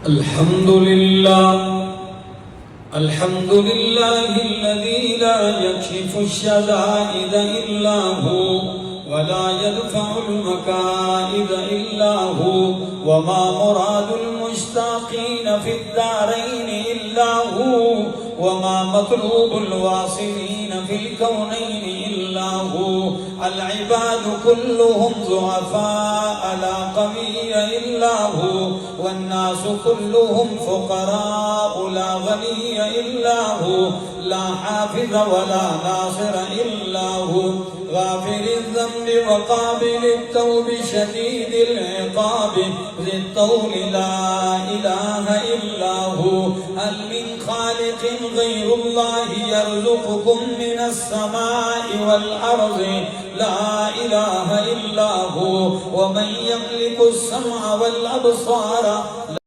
الحمد لله الذي لا يكشف الشدائد إلا هو ولا يدفع المكائد إلا هو، وما مراد المشتاقين في الدارين إلا هو، وما مطلوب الواصلين في الكونين إلا هو. العباد كلهم ضعفاء لا قوي إلا هو، والناس كلهم فقراء لا غني إلا هو، لا حافظ ولا ناصر إلا هو. غافر الذنب وقابل التوب شديد العقاب ذي الطول لا إله إلا هو. هل من خالق غير الله يرزقكم من السماء والأرض؟ لا إله إلا هو. ومن يملك السمع والأبصار